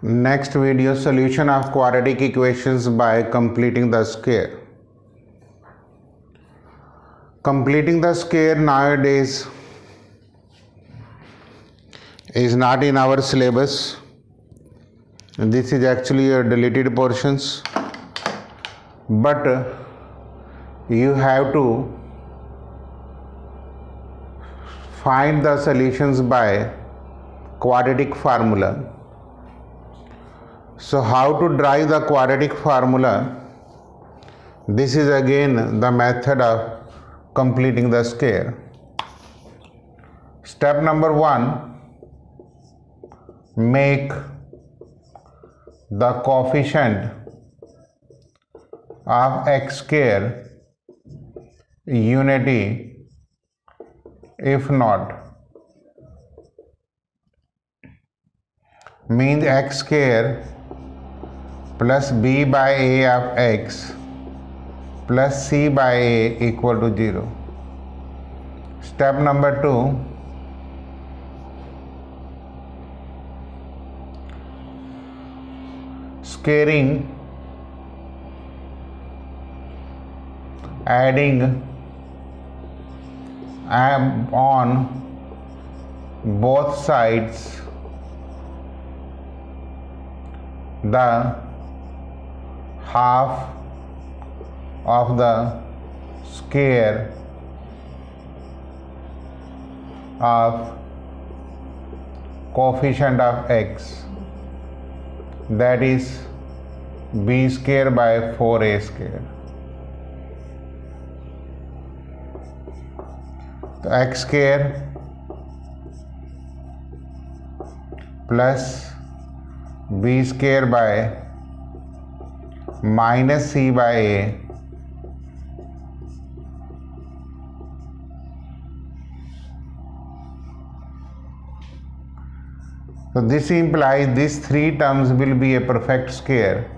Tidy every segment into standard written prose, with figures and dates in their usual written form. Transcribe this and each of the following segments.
Next video, solution of quadratic equations by completing the square. Completing the square nowadays is not in our syllabus. This is actually a deleted portions, but you have to find the solutions by quadratic formula. So how to derive the quadratic formula? This is again the method of completing the square. Step number 1, make the coefficient of x square unity. If not, means x square plus b by a of x plus c by a equal to 0. Step number 2, squaring, adding on both sides the half of the square of coefficient of x, that is b square by 4a square. So x square plus b square by minus c by a so this implies these three terms will be a perfect square.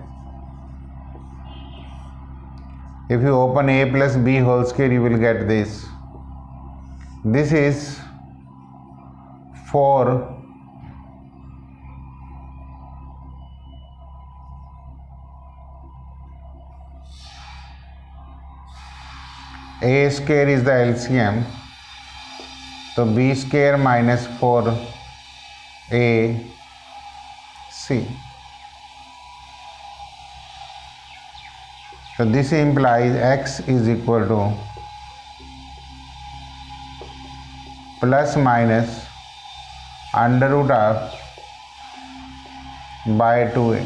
If you open a plus b whole square, you will get this. This is 4 a square is the LCM, so b square minus 4 a c. So this implies x is equal to plus minus under root of by 2a.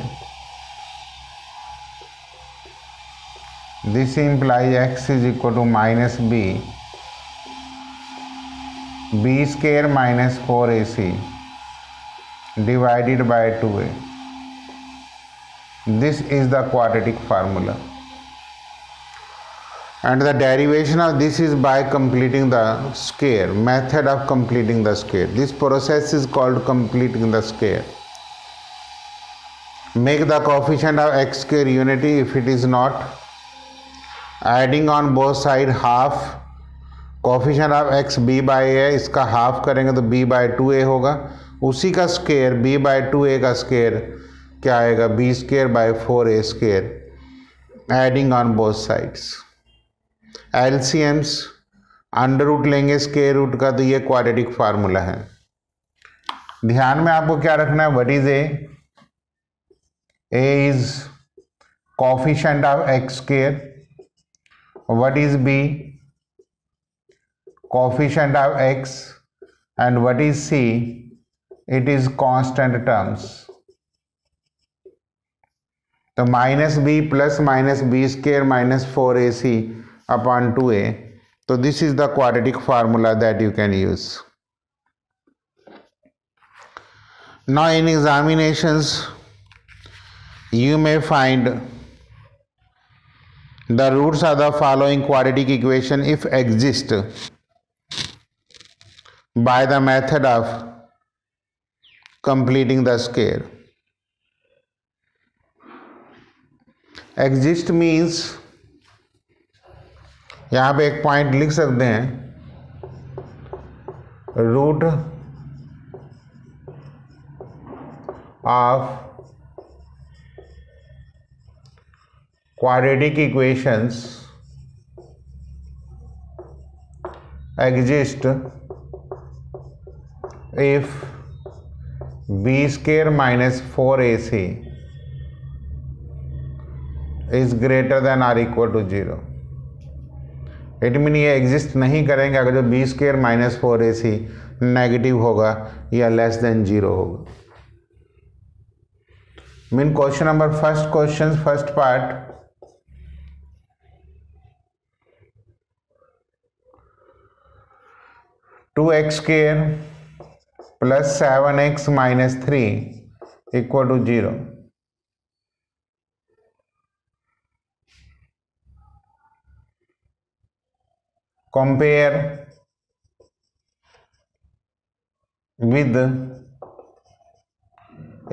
This implies x is equal to minus b square minus 4ac divided by 2a. This is the quadratic formula, and the derivation of this is by completing the square, method of completing the square. This process is called completing the square. Make the coefficient of x square unity. If it is not, adding on both side half coefficient of x b by a, इसका half करेंगे तो b by 2a होगा, उसी का square b by 2a का square क्या आएगा, b square by 4a square, adding on both sides. LCMs under root लेंगे स्क्वायर रूट का, तो ये क्वाड्रेटिक फार्मूला है. ध्यान में आपको क्या रखना है, what is a is coefficient of x square, what is b, coefficient of x, and what is c, it is constant terms. तो minus b plus minus b square minus 4ac upon 2a. तो this is the quadratic formula that you can use. Now in examinations you may find the roots of the following quadratic equation if exist by the method of completing the square. Exist means यहाँ पे एक point लिख सकते हैं, root of quadratic equations exist if b square minus 4ac is greater than or equal to 0। It mean ये exist नहीं करेंगे अगर जो B square minus 4ac negative होगा या लेस देन 0 होगा। Mean question number first part, two x square plus 7x minus 3 equal to 0। compare with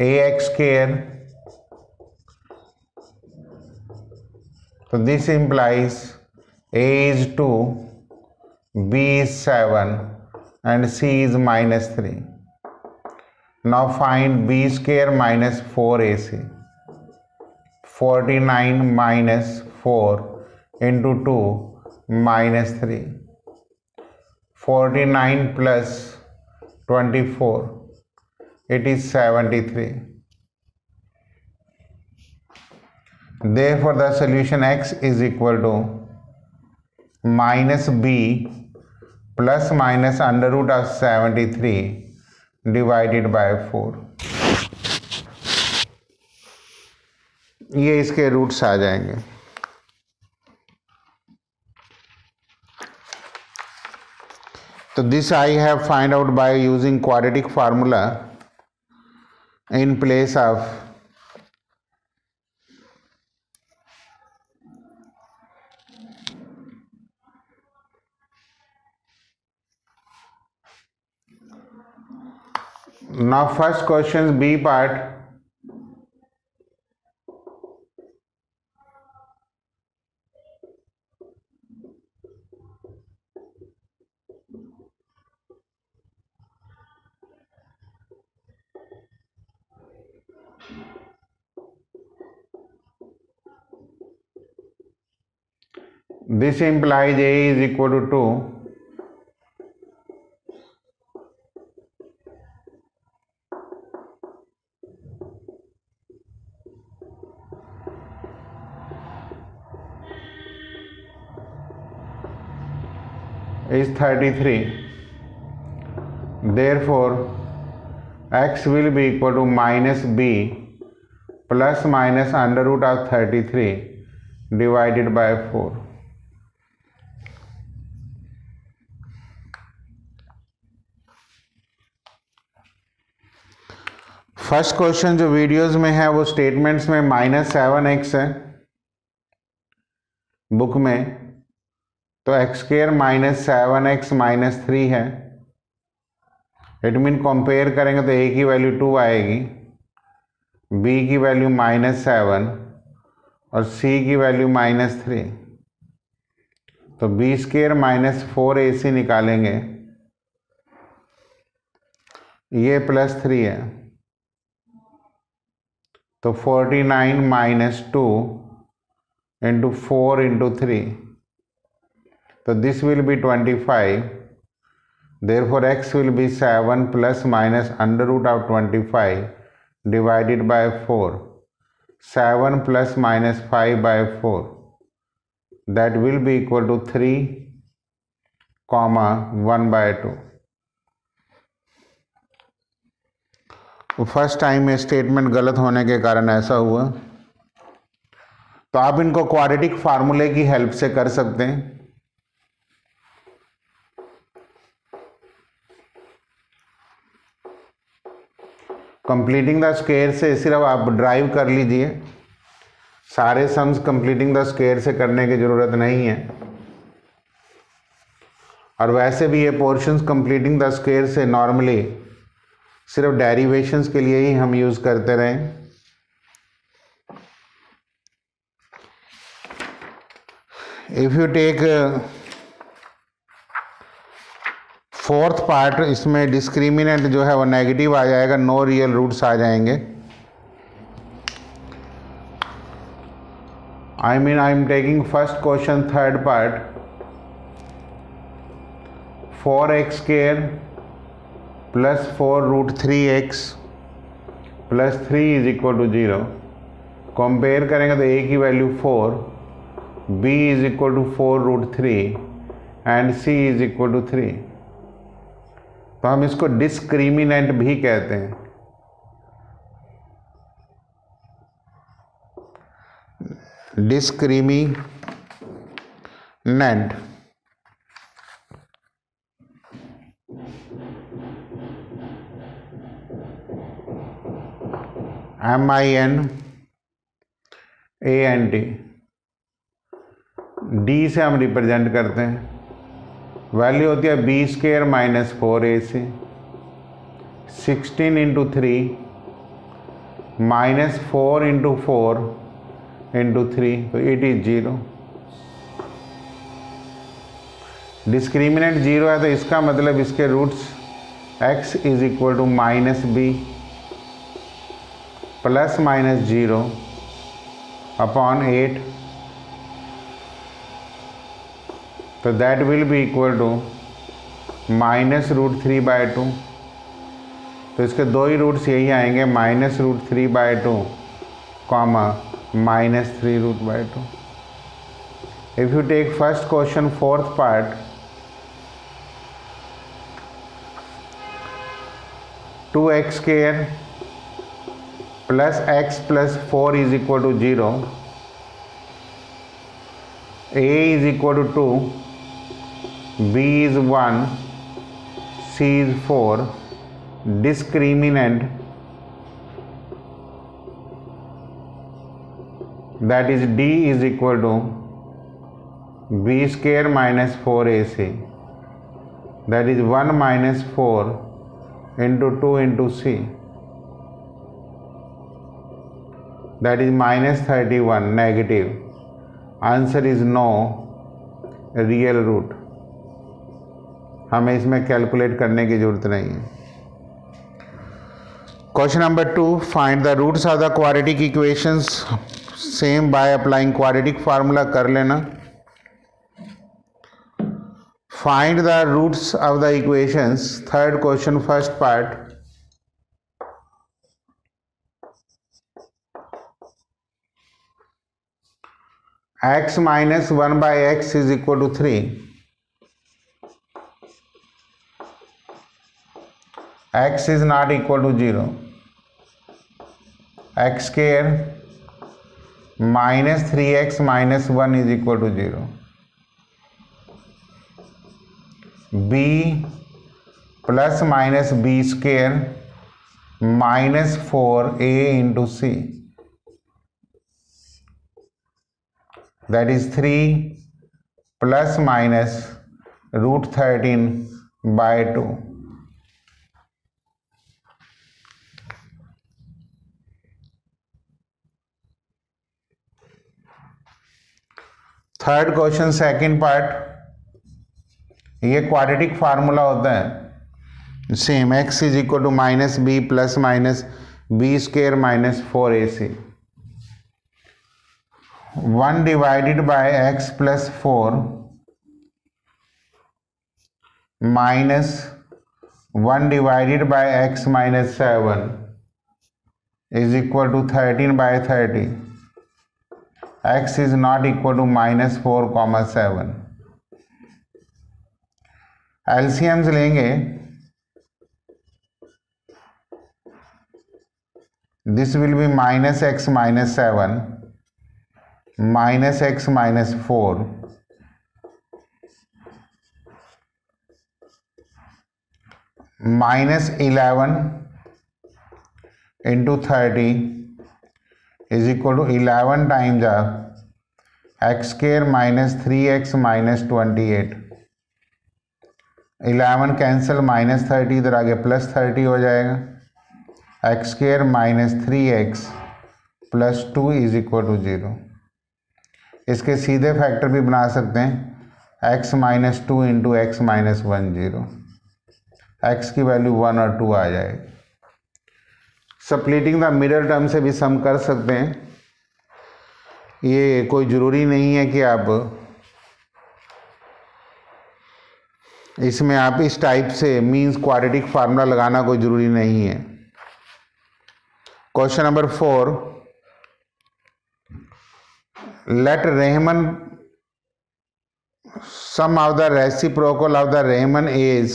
ax square, so this implies a is 2, b is 7 and c is minus 3. Now find b square minus 4ac, 49 minus 4 into 2 minus 3, 49 plus 24, it is 73. Therefore the solution x is equal to minus b plus minus under root of 73 divided by 4। ये इसके roots आ जाएंगे। तो this I have find out by using quadratic formula in place of now first question B part, this implies a is equal to 2, is 33, therefore x will be equal to minus b plus minus under root of 33 divided by 4। First question जो videos में है वो statements में -7x है book में, तो x square -7x minus 3 है। It mean compare करेंगे तो a की वैल्यू 2 आएगी, b की वैल्यू -7 और c की वैल्यू -3। तो b स्क्वायर माइनस 4ac निकालेंगे, ये +3 है, तो 49 माइनस 2 इंटू 4 इंटू 3, तो this will B 25। therefore x will be 7 plus minus under root of 25 divided by 4, 7 plus minus 5 by 4, that will be equal to 3, 1 by 2। First time में statement गलत होने के कारण ऐसा हुआ, तो आप इनको क्वाड्रेटिक फार्मूले की हेल्प से कर सकते हैं। कंप्लीटिंग द स्क्वायर से सिर्फ आप ड्राइव कर लीजिए, सारे सम्स कंप्लीटिंग द स्क्वायर से करने की जरूरत नहीं है। और वैसे भी ये पोर्शंस कंप्लीटिंग द स्क्वायर से नॉर्मली सिर्फ डेरिवेशंस के लिए ही हम यूज करते रहे। If you take fourth part, इसमें डिस्क्रिमिनेंट जो है वो नेगेटिव आ जाएगा, नो रियल रूट्स आ जाएंगे। I mean I am taking first question third part. 4x square plus 4 root 3x plus 3 is equal to 0. Compare करेंगे तो a की value 4, b is equal to 4 root 3 and c is equal to 3. तो हम इसको discriminant भी कहते हैं. Discriminant MINANT. D से हम रिप्रेजेंट करते हैं. वैल्यू होती है B square minus 4ac. 16 into 3 minus 4 into 4 into 3, तो इट इज 0. डिस्क्रिमिनेंट 0 है तो इसका मतलब इसके roots x is equal to minus B plus minus 0 upon 8, तो that will be equal to minus root 3/2. तो इसके दो ही रूट्स यही आएंगे, minus root 3/2 comma minus 3 root by 2. If you take first question fourth part, 2x square plus x plus 4 is equal to 0. A is equal to 2, B is 1, C is 4. Discriminant, that is D is equal to B square minus 4ac, that is 1 minus 4 into 2 into C, that is minus 31 negative. Answer is no real root. हमें इसमें calculate करने की जरूरत नहीं है. Question number 2, find the roots of the quadratic equations. Same by applying quadratic formula कर लेना. Find the roots of the equations. Third question first part. x minus 1/x is equal to 3. x is not equal to 0. x square minus 3x minus 1 is equal to 0. b plus minus b square minus 4a into c, that is 3 plus minus root 13/2. Third question second part. ये quadratic formula होता है सेम. x is equal to minus B plus minus B square minus 4ac. 1 divided by x plus 4 minus 1 divided by x minus 7 is equal to 13/30. x is not equal to minus 4, 7. LCMs लेंगे. This will be minus x minus 7 minus x minus 4 minus 11 into 30 is equal to 11 times x square minus 3x minus 28. 11 cancel, minus 30 इधर आगे plus 30 हो जाएगा. x square minus 3x plus 2 is equal to 0. इसके सीधे factor भी बना सकते हैं. x minus 2 into x minus 1 0. x की वैल्यू 1 और 2 आ जाएगी. स्प्लिटिंग द मिडल टर्म से भी सम कर सकते हैं. ये कोई ज़रूरी नहीं है कि आप इसमें आप इस टाइप से मीन्स क्वाड्रेटिक फार्मूला लगाना कोई ज़रूरी नहीं है। Question number 4, let Rehman sum of the reciprocal of the Riemann is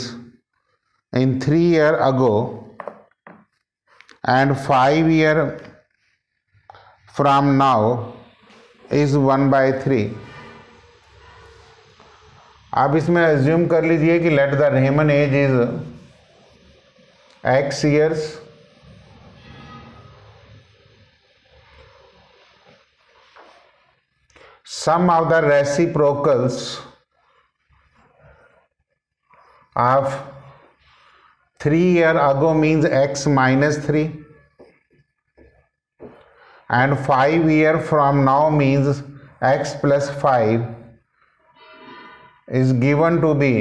in 3 years ago and 5 years from now is 1/3। आप इसमें एज्यूम कर लीजिए कि let the Raman age is x years sum of the reciprocals of 3 years ago means x minus 3 and 5 years from now means x plus 5 is given to be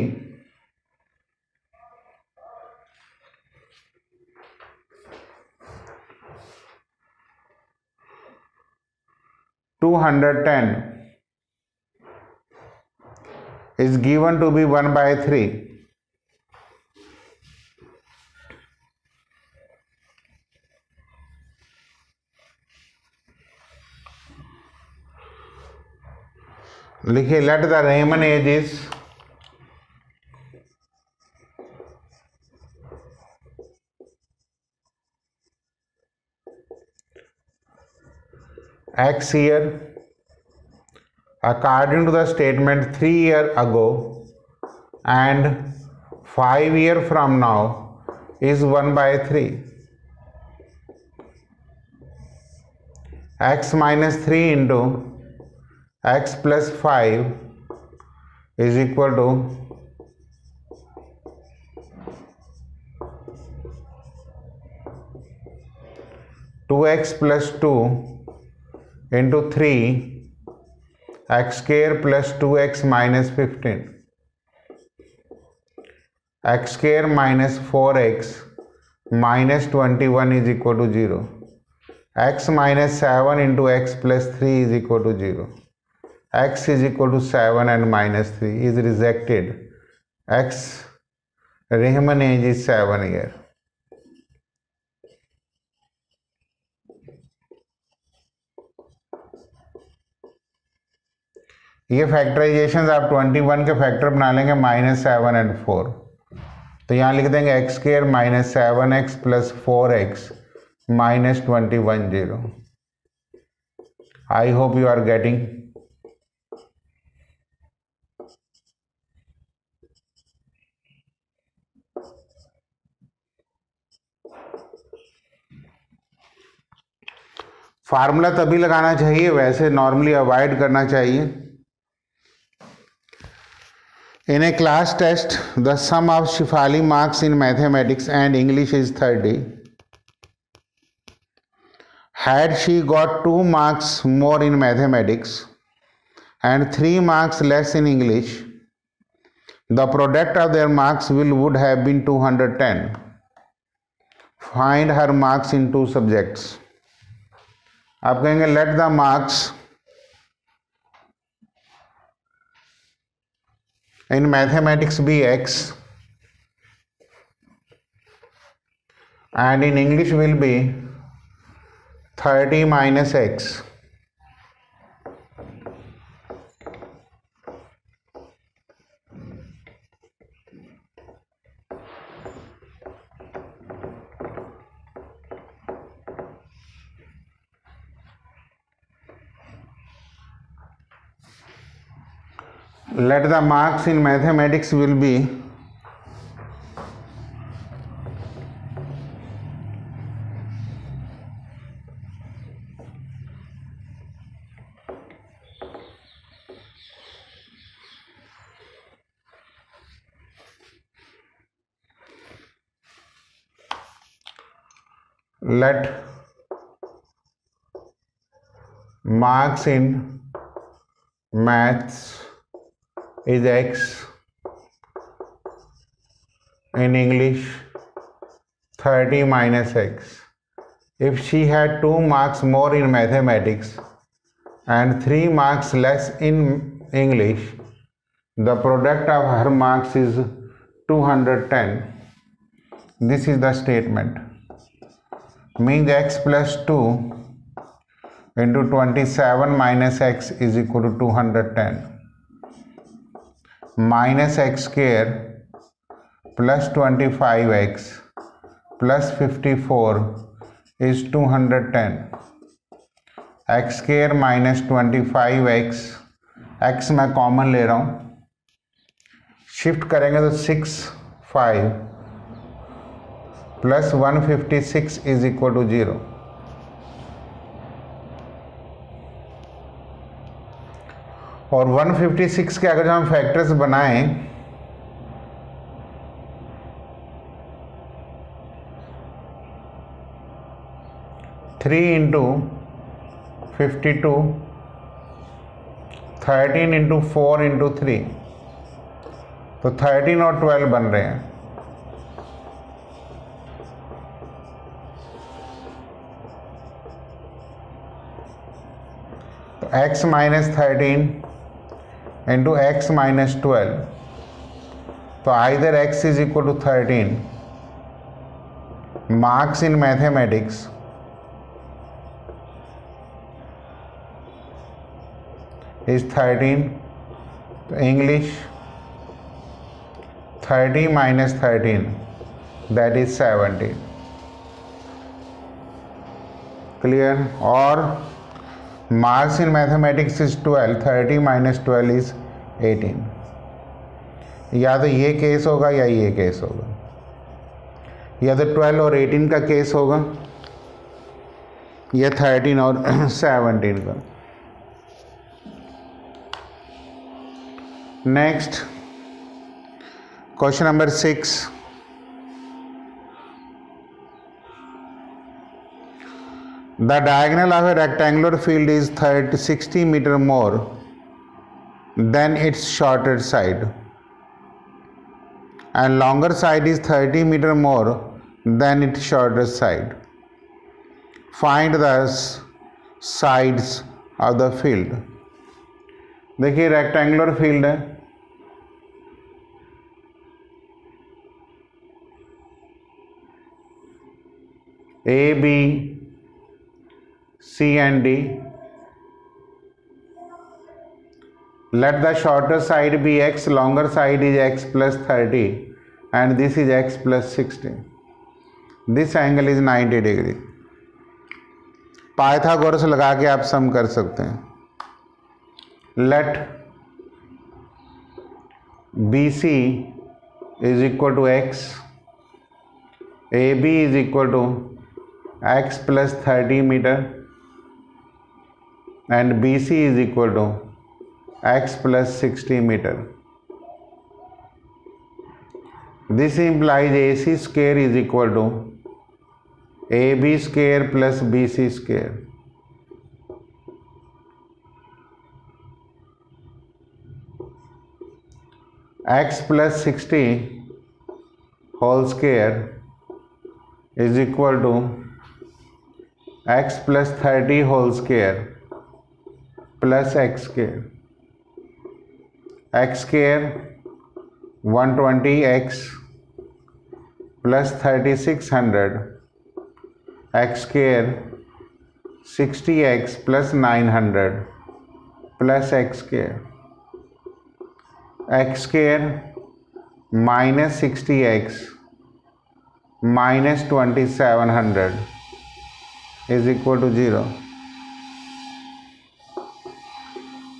210 is given to be 1/3। लिखिए let the Raman age is x year according to the statement 3 years ago and 5 years from now is 1/3। x minus 3 into x plus 5 is equal to 2x plus 2 into 3 x square plus 2x minus 15, x square minus 4x minus 21 is equal to 0, x minus 7 into x plus 3 is equal to 0, x is equal to 7 and minus 3 is rejected, x Riemann age is 7 years। ये factorisation आप 21 के factor बना लेंगे -7 and 4, तो यहाँ लिख देंगे x square minus 7x plus 4x minus 21 0। I hope you are getting. Formula तभी लगाना चाहिए, वैसे नॉर्मली अवॉइड करना चाहिए। In a class test, the sum of Shefali marks in mathematics and English is 30. Had she got 2 marks more in mathematics and 3 marks less in English, the product of their marks would have been 210. Find her marks in 2 subjects. आप कहेंगे let the marks in mathematics be x and in English will be 30 minus x. Let the marks in mathematics will be let marks in maths is x, in English 30 minus x. If she had 2 marks more in mathematics and 3 marks less in English, the product of her marks is 210. This is the statement. Means x plus 2 into 27 minus x is equal to 210. Minus x square plus 25x plus 54 is 210. x square minus 25x, x मैं common ले रहा हूँ, shift करेंगे तो 6 5 plus 156 is equal to 0. और 156 के अगर हम फैक्टर्स बनाएं थ्री इंटू 52, 13 इंटू 4 इंटू 3, तो 13 और 12 बन रहे हैं. तो x minus 13 into x minus 12, तो either x is equal to 13. Marks in mathematics is 13. तो English 30 minus 13, that is 70. Clear? और marks in mathematics is 12. 30 minus 12 is 18. या तो ये केस होगा या ये केस होगा, या तो 12 और 18 का केस होगा या 13 और 17 का. Next, question number 6. The diagonal of a rectangular field is 60 meter more than its shorter side, and longer side is 30 meter more than its shorter side. Find the sides of the field. देखिए rectangular field है, A B C and D. Let the shorter side be x, longer side is x plus 30 and this is x plus 60. This angle is 90 degree. Pythagoras लगा के आप sum कर सकते हैं. Let BC is equal to x, AB is equal to x plus 30 meter and BC is equal to x plus 60 meter. This implies AC square is equal to AB square plus BC square. X plus 60 whole square is equal to x plus 30 whole square plus x square. X square 120x plus 3600, x square 60x plus 900 plus x square. X square minus 60x minus 2700 is equal to 0.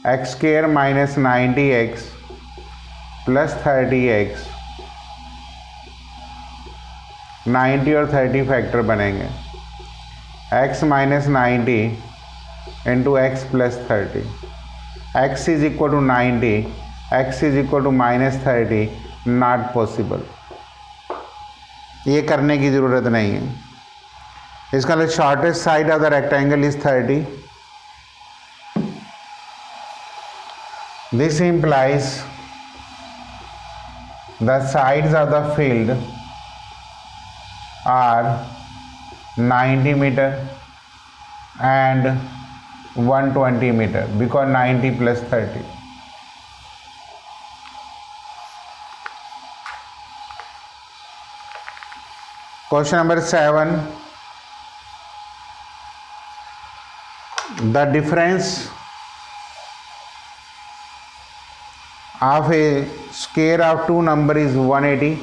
X square minus 90x plus 30x, 90 और 30 factor बनेंगे. x minus 90 into x plus 30. x is equal to 90, x is equal to minus 30, not possible. ये करने की ज़रूरत नहीं है. इसका मतलब shortest side of the rectangle is 30. This implies the sides of the field are 90 meter and 120 meter because 90 plus 30. Question number 7. The difference of a square of two number is 180.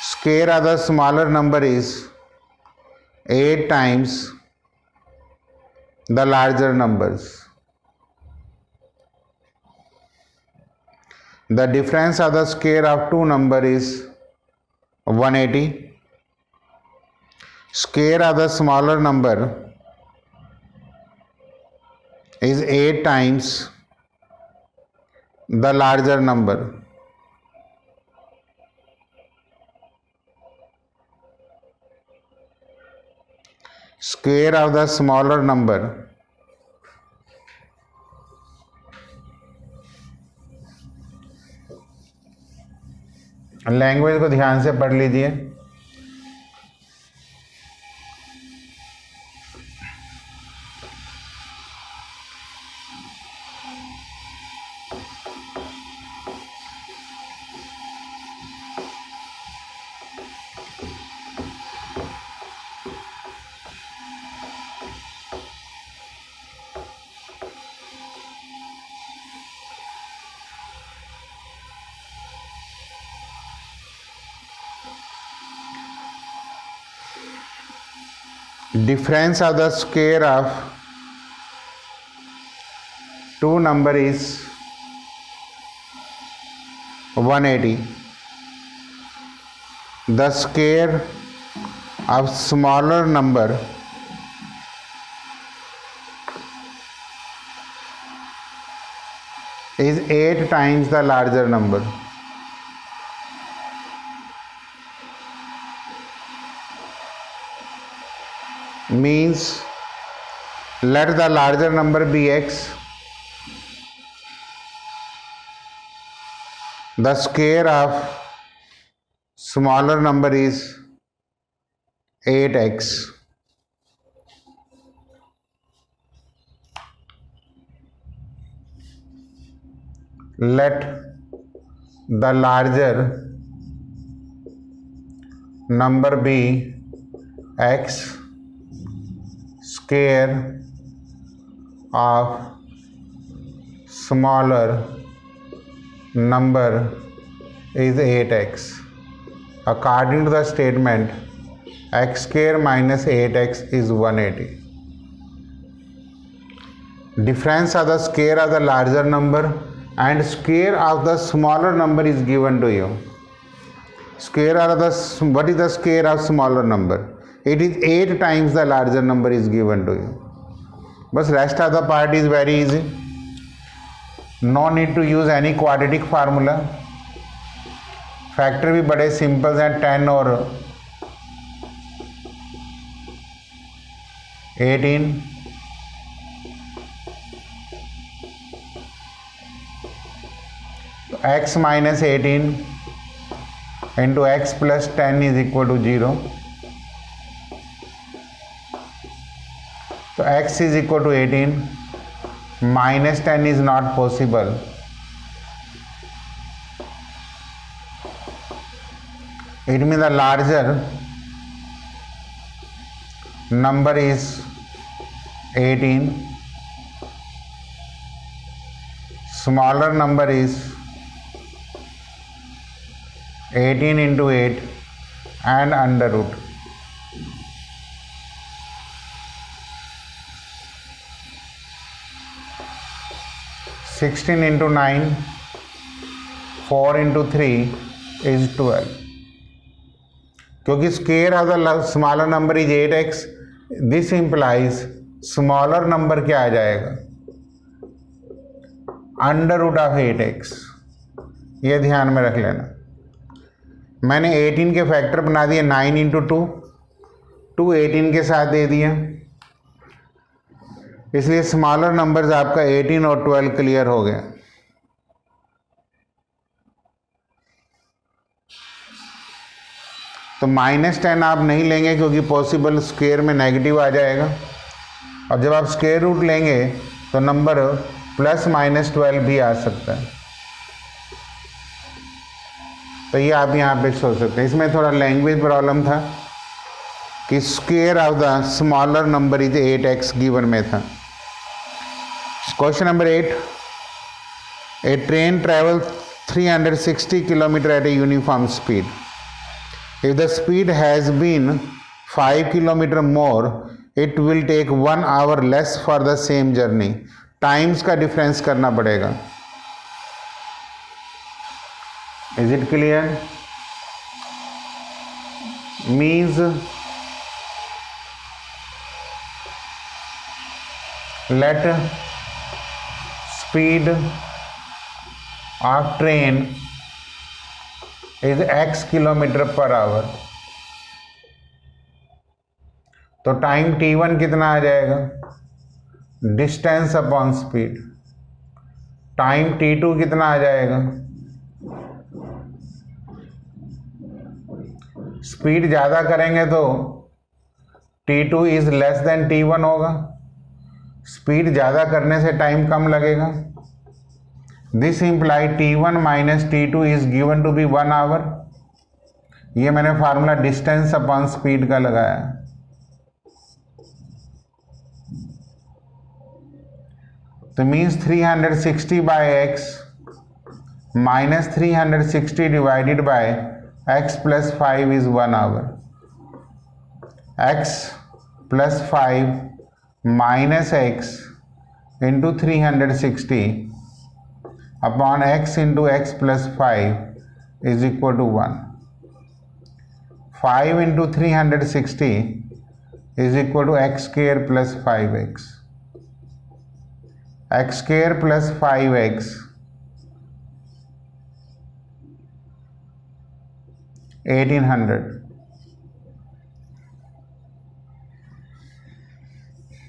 Square of the smaller number is 8 times the larger numbers. The difference of the square of two number is 180. Square of the smaller number is 8 times the larger number. Square of the smaller number language को ध्यान से पढ़ लीजिए. Difference of the square of two number is 180. The square of smaller number is 8 times the larger number. Means let the larger number be x. The square of smaller number is 8x. Let the larger number be x. Square of smaller number is 8x. According to the statement, x square minus 8x is 180. Difference of the square of the larger number and square of the smaller number is given to you. Square of the, what is the square of smaller number? It is 8 times the larger number is given to you. But rest of the part is very easy. No need to use any quadratic formula. Factor भी बड़े simple हैं, 10 और 18. तो x minus 18 into x plus 10 is equal to 0. So x is equal to 18. Minus 10 is not possible. It means the larger number is 18. Smaller number is 18 into 8 and under root. (16 into 9), 4 into 3 is 12. क्योंकि square of the smaller number is 8x, this implies smaller number क्या आ जाएगा? Under root of 8x. ये ध्यान में रख लेना. मैंने 18 के फैक्टर बना दिए 9 इंटू 2 18 के साथ दे दिया, इसलिए स्मॉलर नंबर्स आपका 18 और 12 क्लियर हो गया. तो तो -10 आप नहीं लेंगे क्योंकि पॉसिबल स्क्वायर में नेगेटिव आ जाएगा, और जब आप स्क्वायर रूट लेंगे तो नंबर ±12 भी आ सकता है। तो ये आप यहाँ पे सोच सकते हैं। इसमें थोड़ा लैंग्वेज प्रॉब्लम था कि square of the smaller number is 8x given में था। Question number 8, a train travel 360 kilometre at a uniform speed. If the speed has been 5 kilometre more it will take 1 hour less for the same journey. Times का difference करना पड़ेगा। Is it clear? Means let speed of train is x kilometre per hour, तो time t1 कितना आ जाएगा? Distance upon speed. Time t2 कितना आ जाएगा? Speed ज़्यादा करेंगे तो t2 is less then t1 होगा। स्पीड ज़्यादा करने से टाइम कम लगेगा। This implies t1 minus t2 is given to be 1 hour. ये मैंने फार्मूला डिस्टेंस अपॉन स्पीड का लगाया। तो means 360 by x minus 360 divided by x plus 5 is 1 hour. x plus 5 minus x into 360 upon x into x plus 5 is equal to 1। 5 into 360 is equal to x square plus 5x। x square plus 5x 1800।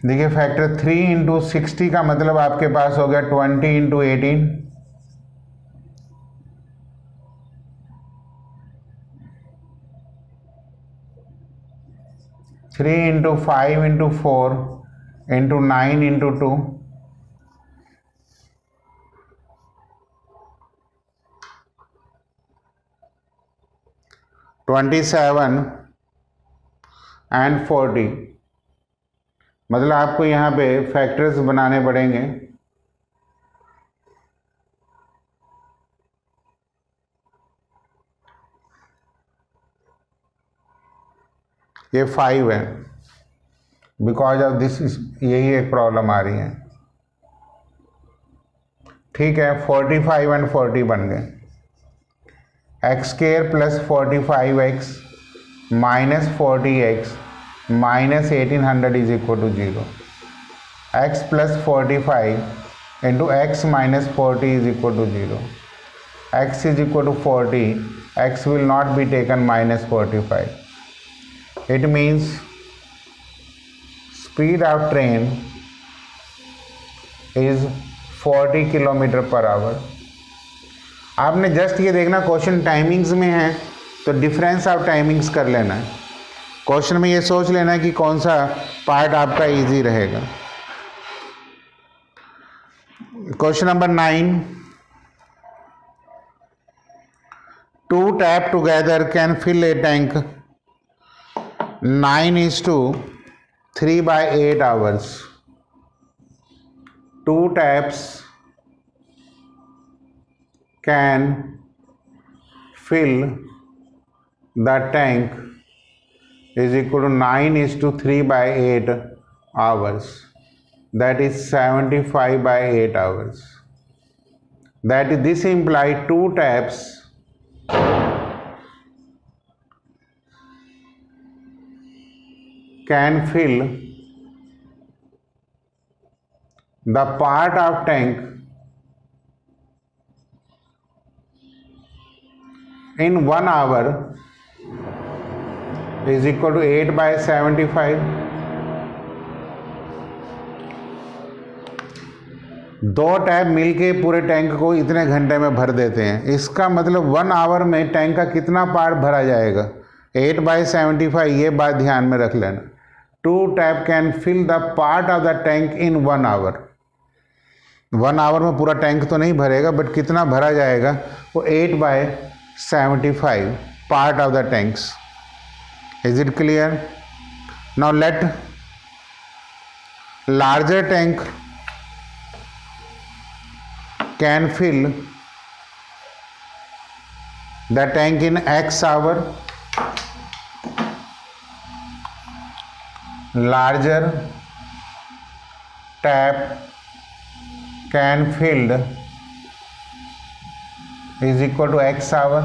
देखिए factor 3 into 60 का मतलब आपके पास हो गया 20 into 18। 3 into 5 into 4 into 9 into 2 27 and 40। मतलब आपको यहाँ पे फैक्टर्स बनाने पड़ेंगे। ये 5 है, बिकॉज ऑफ दिस यही एक प्रॉब्लम आ रही है। ठीक है, 45 एंड 40 बन गए। X square plus 45x minus 40x minus 1800 is equal to 0। x plus 45 into x minus 40 is equal to 0। x is equal to 40, x will not be taken minus 45। It means speed of train is 40 kilometre per hour. आपने just ये देखना, question timings में है तो difference off timings कर लेना है। Question में ये सोच लेना है कि कौन सा पार्ट आपका इजी रहेगा। Question number 9, 2 tap together can fill a tank 9:3/8 hours. 2 taps can fill the tank is equal to 9:3/8 hours. That is 75/8 hours. That is, this implies 2 taps can fill the part of tank in 1 hour is equal to 8/75. 2 tap मिलके पूरे tank को इतने घंटे में भर देते हैं। इसका मतलब 1 आवर में टैंक का कितना पार्ट भरा जाएगा? 8/75, ये बात ध्यान में रख लेना। 2 tap can fill the part of the tank in 1 hour. 1 hour में पूरा टैंक तो नहीं भरेगा, बट कितना भरा जाएगा वो 8/75 part of the tanks. Is it clear? Now let larger tank can fill the tank in X hour. Larger tap can filled is equal to X hour,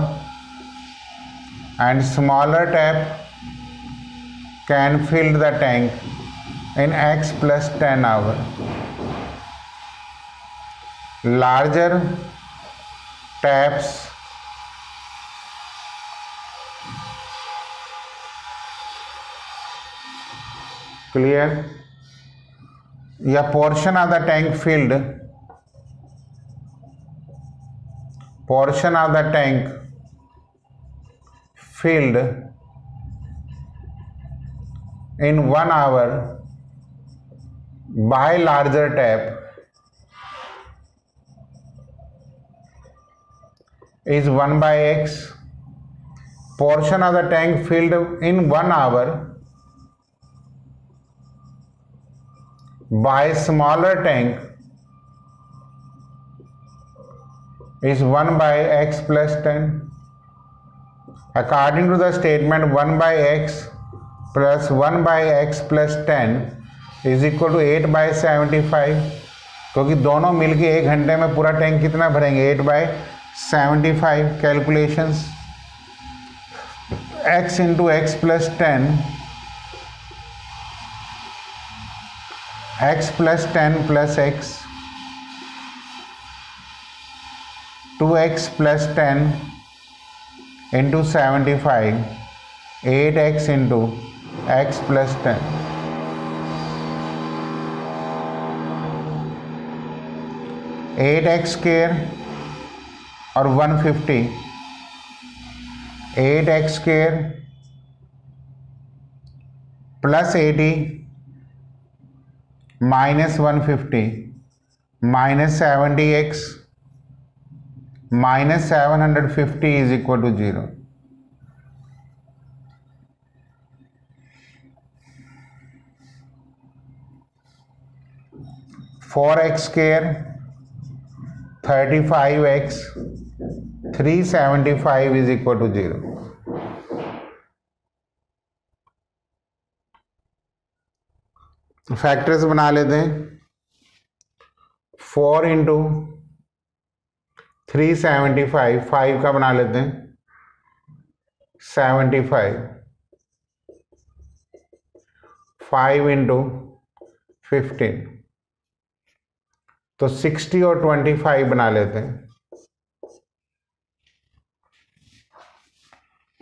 and smaller tap can fill the tank in X plus 10 hour. Larger taps clear, या portion of the tank filled, portion of the tank filled in 1 hour by larger tap is 1/x. Portion of the tank filled in 1 hour by smaller tank is 1/x plus 10. According to the statement, 1/x plus 1/x plus 10 is equal to 8/75, क्योंकि दोनों मिलके 1 घंटे में पूरा tank कितना भरेंगे? 8/75। Calculations, x into x plus 10, x plus 10 plus x, 2x plus 10 into 75, 8x into x plus 10, 8x square और 150, 8x square plus 80 minus 150 minus 70x minus 750 is equal to 0। Four x square 35x 375 is equal to 0। Factors बना लेते हैं। 4 into 375, 5 का बना लेते हैं 75, 5 into 15, तो 60 और 25 बना लेते हैं।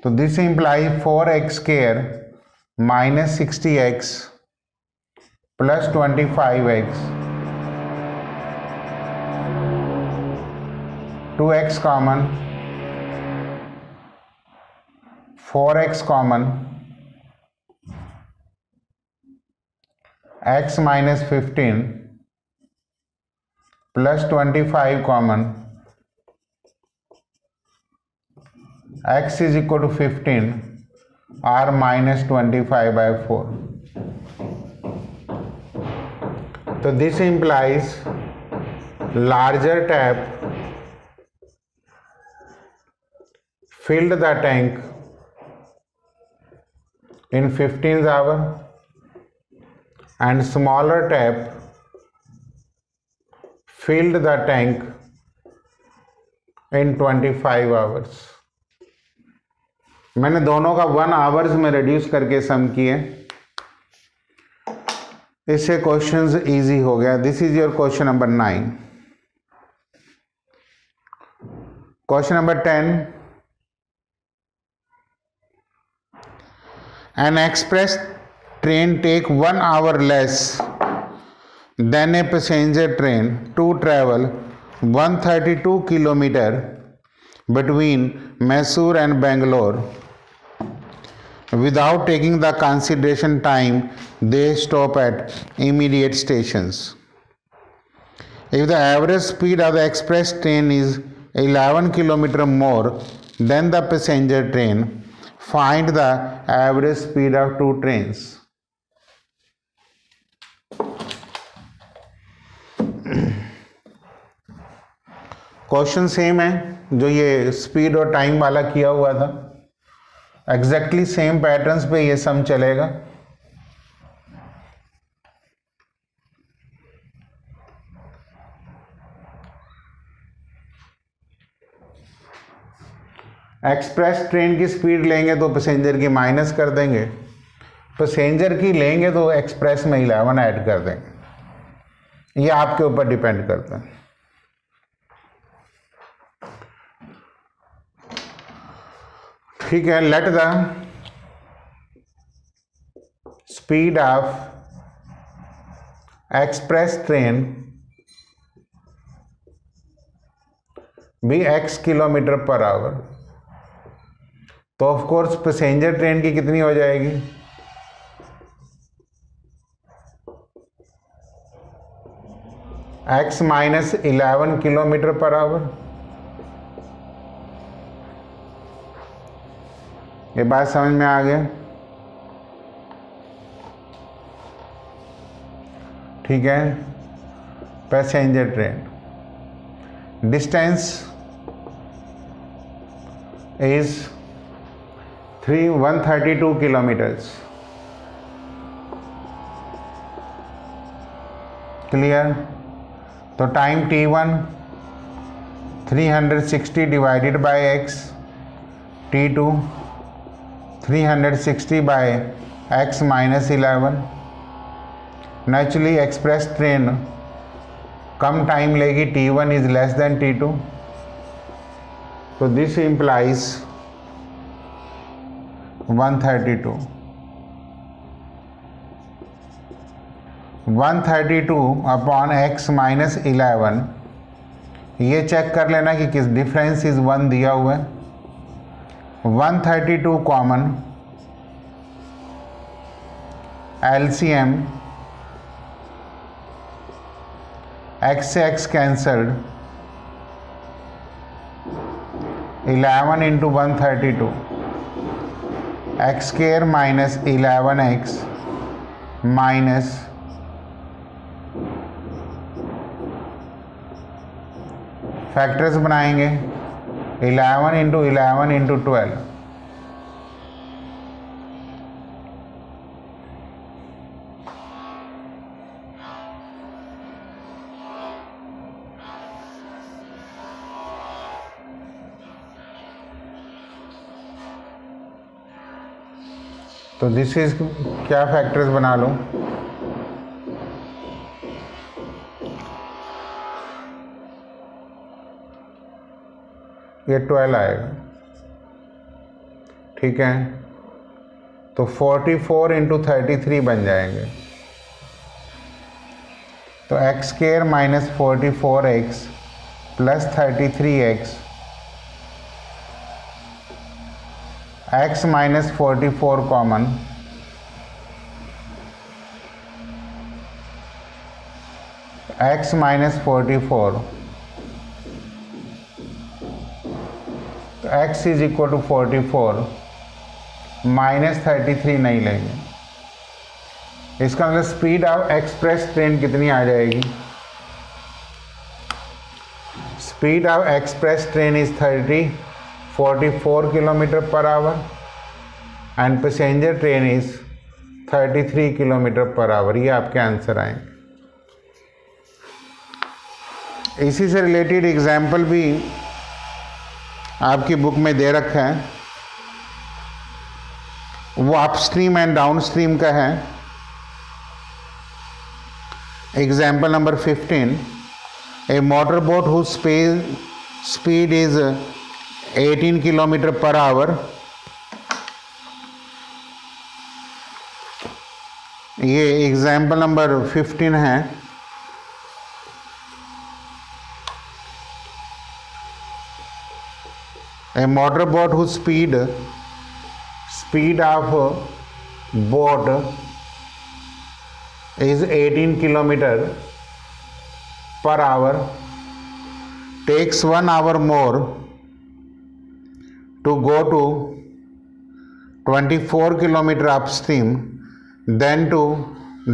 तो this implies 4x square minus 60x plus 25x, 2x common, 4x common, x minus 15 plus 25 common, x is equal to 15 r minus 25/4। तो this implies larger tap filled the tank in 15 hours and smaller tap filled the tank in 25 hours। मैंने दोनों का 1 hours में reduce करके सम किए, इससे questions easy हो गया। This is your question number 9। Question number 10, an express train take 1 hour less than a passenger train to travel 132 kilometer between Mysore and Bangalore. without taking the consideration time they stop at immediate stations. If the average speed of the express train is 11 km more than the passenger train, find the average speed of two trains. Question same है जो ये speed और time वाला किया हुआ था, exactly same patterns पे ये सम चलेगा। एक्सप्रेस ट्रेन की स्पीड लेंगे तो पैसेंजर की माइनस कर देंगे, पैसेंजर की लेंगे तो एक्सप्रेस में 11 ऐड कर देंगे। ये आपके ऊपर डिपेंड करता है। ठीक है, let the speed of express train be x kilometre per hour. तो ऑफ कोर्स पैसेंजर ट्रेन की कितनी हो जाएगी? x minus 11 kilometre per hour. ये बात समझ में आ गया? ठीक है, passenger train distance is 132 kilometres. Clear? तो time t1 360 divided by x, t2 360 by x minus 11। Naturally express train कम टाइम लेगी, t1 is less than t2। तो this implies 132 upon x minus 11। ये चेक कर लेना कि किस डिफरेंस इज 1 दिया हुआ है। 132 कॉमन, LCM x से x cancelled, 11 into 132 x square minus 11x minus factors बनाएंगे 11 इंटू 11 इंटू 12। तो दिस इज क्या फैक्टर्स बना लो, ये 12 आएगा। ठीक है, तो 44 इंटू 33 बन जाएंगे। तो x square minus 44x plus 33x, x minus 44 common, x minus 44, तो x is equal to 44, minus 33 नहीं लेंगे। इसका मतलब स्पीड ऑफ एक्सप्रेस ट्रेन कितनी आ जाएगी? Speed of express train is 44 kilometre per our and passenger train is 33 kilometre per hour. ये आपके answer आएंगे। इसी से रिलेटेड एग्जाम्पल भी आपकी बुक में दे रखा है, वो अपस्ट्रीम एंड डाउनस्ट्रीम का है। Example number 15, a motor boat whose speed is 18 kilometre per hour. ये एग्जाम्पल नंबर 15 है। A motor boat whose speed of boat is 18 km per hour, takes 1 hour more to go to 24 km upstream than to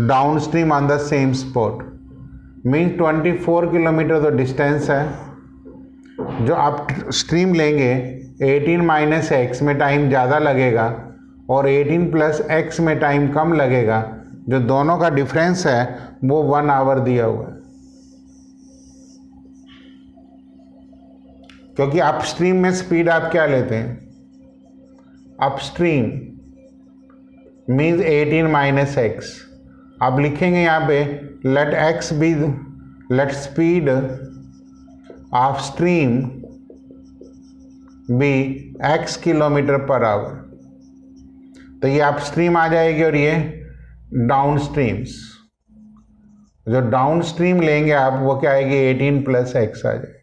downstream on the same spot. Means 24 kilometre तो distance है, जो up stream लेंगे 18 minus x में time ज़्यादा लगेगा और 18 plus x में time कम लगेगा, जो दोनों का डिफरेंस है वो 1 आवर दिया हुआ है। क्योंकि अपस्ट्रीम में स्पीड आप क्या लेते हैं, अपस्ट्रीम मीन्स 18 माइनस एक्स। आप लिखेंगे यहाँ पे let speed of stream be x kilometre per hour. तो ये अपस्ट्रीम आ जाएगी और ये डाउन स्ट्रीम्स, जो डाउन स्ट्रीम लेंगे आप वो क्या आएगी 18 प्लस एक्स आ जाएगी।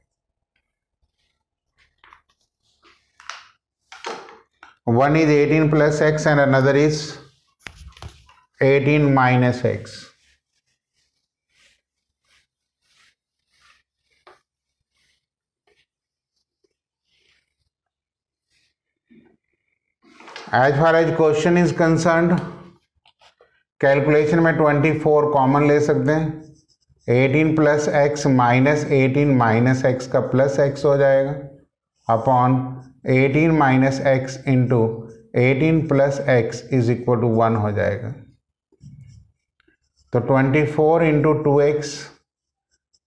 One is 18 plus x and another is 18 minus x. As far as question is concerned, calculation में 24 कॉमन ले सकते हैं, 18 plus x minus 18 minus x का प्लस एक्स हो जाएगा upon 18 minus x into 18 plus x is equal to 1 हो जाएगा। तो 24 into 2x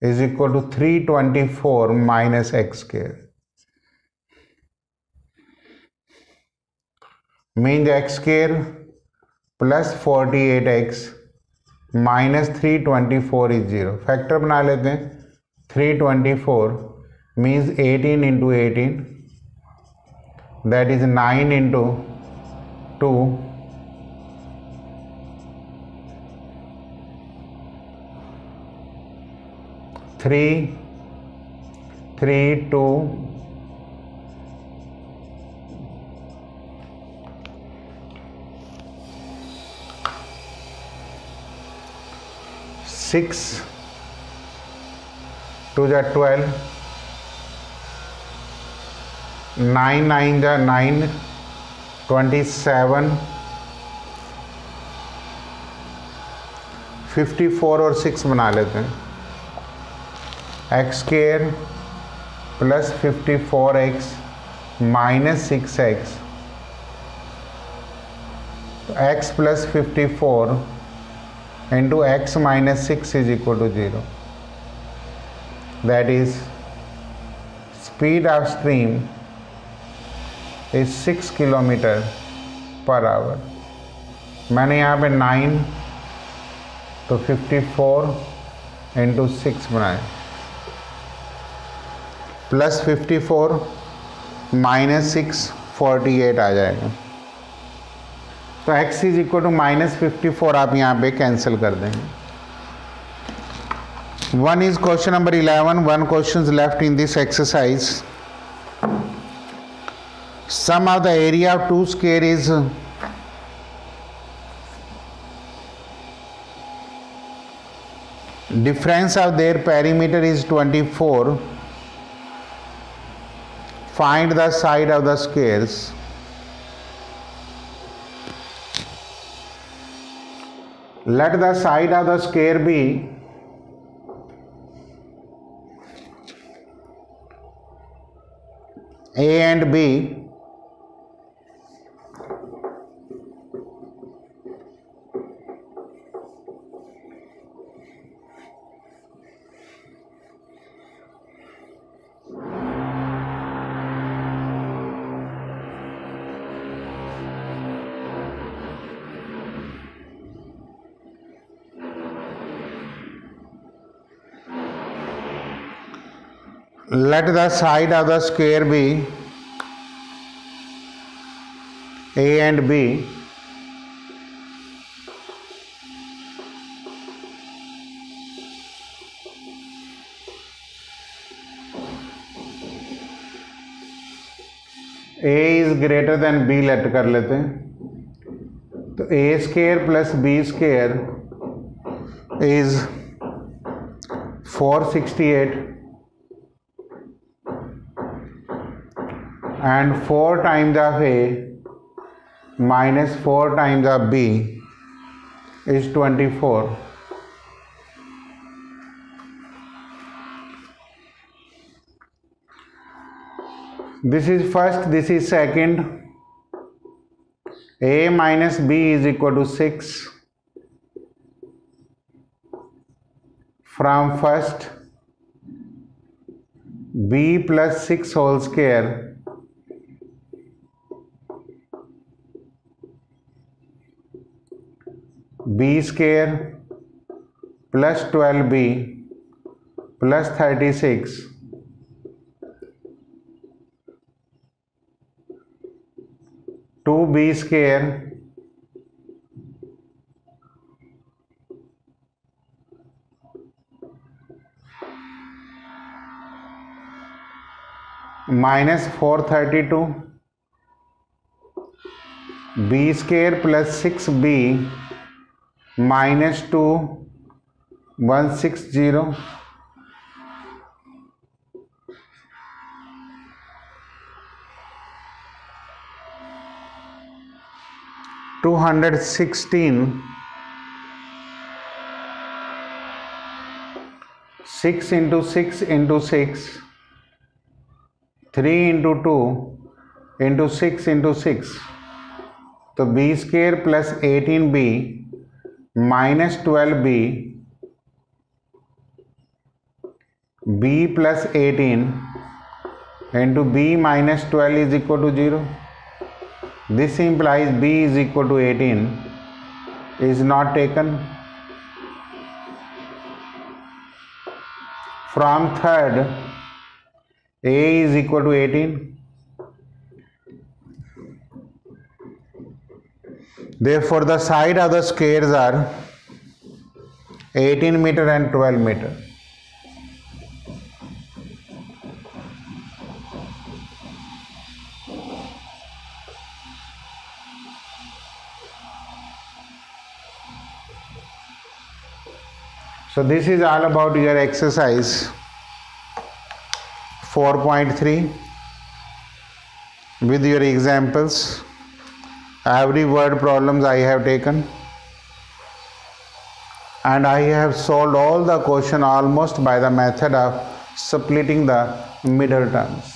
is equal to 324 minus x square, means x square plus 48x minus 324 is 0। Factor बना लेते हैं, 324 means 18 into 18, that is 9 into 2 3 3 2 6 2 जा 12, 9 9 जा 9, 27, 54 और 6 बना लेते हैं, x square plus 54x minus 6x, तो x plus 54 into x minus 6 is equal to 0। That is speed of stream is 6 kilometre per hour. मैंने यहाँ पे 9 तो 54 इंटू 6 बनाए, प्लस 54 माइनस 6 48 आ जाएगा। तो x is equal to minus 54 आप यहाँ पे कैंसिल कर देंगे। 1 is question number 11. 1 questions left in this exercise. Sum of the area of two square is difference of their perimeter is 24. Find the side of the squares. Let the side of the square be A and B. Let the side of the square be A and B. A is greater than B let कर लेते हैं। So a square plus b square is 468 and 4 times of a minus 4 times of b is 24. This is first, this is second. A minus b is equal to 6 from first, b plus 6 whole square b square plus 12b plus 36 2b square minus 432 b square plus 6b minus 2 160 216 6 into 6 into 6 3 into 2 into 6 into 6. So b square plus 18b minus 12b b plus 18 into b minus 12 is equal to 0. This implies b is equal to 18 is not taken. From third, a is equal to 18. Therefore, the side of the squares are 18 meter and 12 meter. So this is all about your exercise 4.3 with your examples. Every word problems I have taken, and I have solved all the question almost by the method of splitting the middle terms.